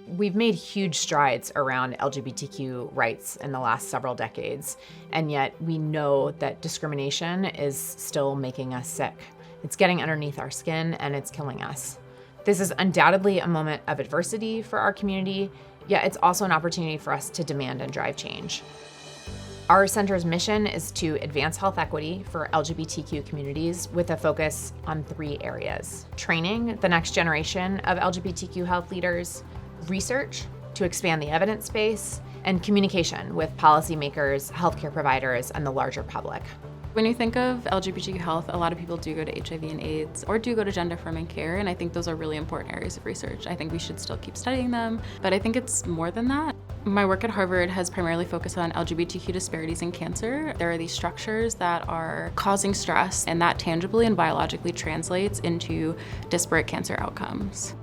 We've made huge strides around LGBTQ rights in the last several decades, and yet we know that discrimination is still making us sick. It's getting underneath our skin and it's killing us. This is undoubtedly a moment of adversity for our community, yet it's also an opportunity for us to demand and drive change. Our center's mission is to advance health equity for LGBTQ communities with a focus on 3 areas: training the next generation of LGBTQ health leaders, research to expand the evidence base, and communication with policymakers, healthcare providers, and the larger public. When you think of LGBTQ health, a lot of people do go to HIV and AIDS or do go to gender-affirming care, and I think those are really important areas of research. I think we should still keep studying them, but I think it's more than that. My work at Harvard has primarily focused on LGBTQ disparities in cancer. There are these structures that are causing stress, and that tangibly and biologically translates into disparate cancer outcomes.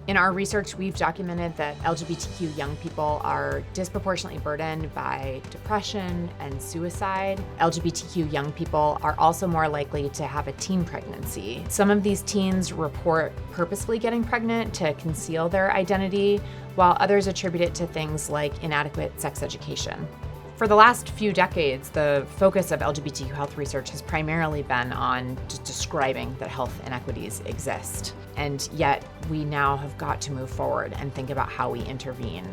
In our research, we've documented that LGBTQ young people are disproportionately burdened by depression and suicide. LGBTQ young people are also more likely to have a teen pregnancy. Some of these teens report purposefully getting pregnant to conceal their identity, while others attribute it to things like inadequate sex education. For the last few decades, the focus of LGBTQ health research has primarily been on just describing that health inequities exist. And yet, we now have got to move forward and think about how we intervene.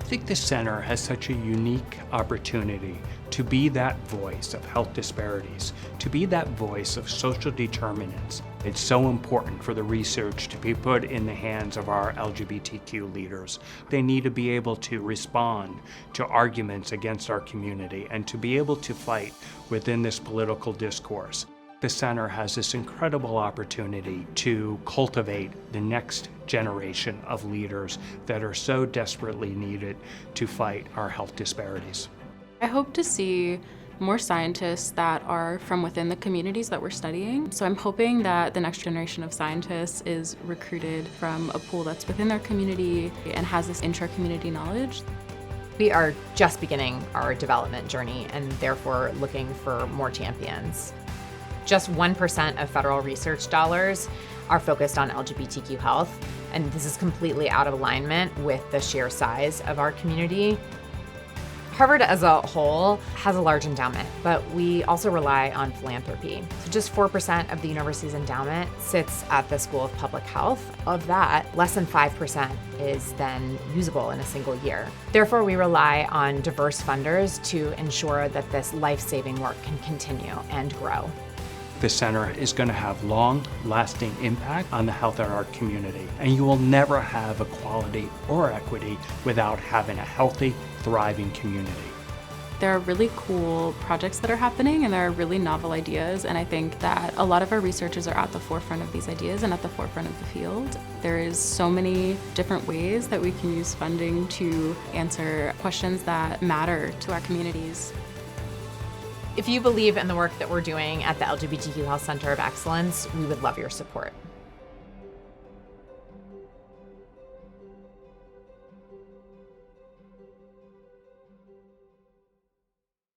I think the center has such a unique opportunity to be that voice of health disparities, to be that voice of social determinants. It's so important for the research to be put in the hands of our LGBTQ leaders. They need to be able to respond to arguments against our community and to be able to fight within this political discourse. The center has this incredible opportunity to cultivate the next generation of leaders that are so desperately needed to fight our health disparities. I hope to see more scientists that are from within the communities that we're studying. So I'm hoping that the next generation of scientists is recruited from a pool that's within their community and has this intra-community knowledge. We are just beginning our development journey and therefore looking for more champions. Just 1% of federal research dollars are focused on LGBTQ health, and this is completely out of alignment with the sheer size of our community. Harvard as a whole has a large endowment, but we also rely on philanthropy. So just 4% of the university's endowment sits at the School of Public Health. Of that, less than 5% is then usable in a single year. Therefore, we rely on diverse funders to ensure that this life-saving work can continue and grow. The center is going to have long-lasting impact on the health of our community, and you will never have equality or equity without having a healthy, thriving community. There are really cool projects that are happening and there are really novel ideas, and I think that a lot of our researchers are at the forefront of these ideas and at the forefront of the field. There is so many different ways that we can use funding to answer questions that matter to our communities. If you believe in the work that we're doing at the LGBTQ Health Center of Excellence, we would love your support.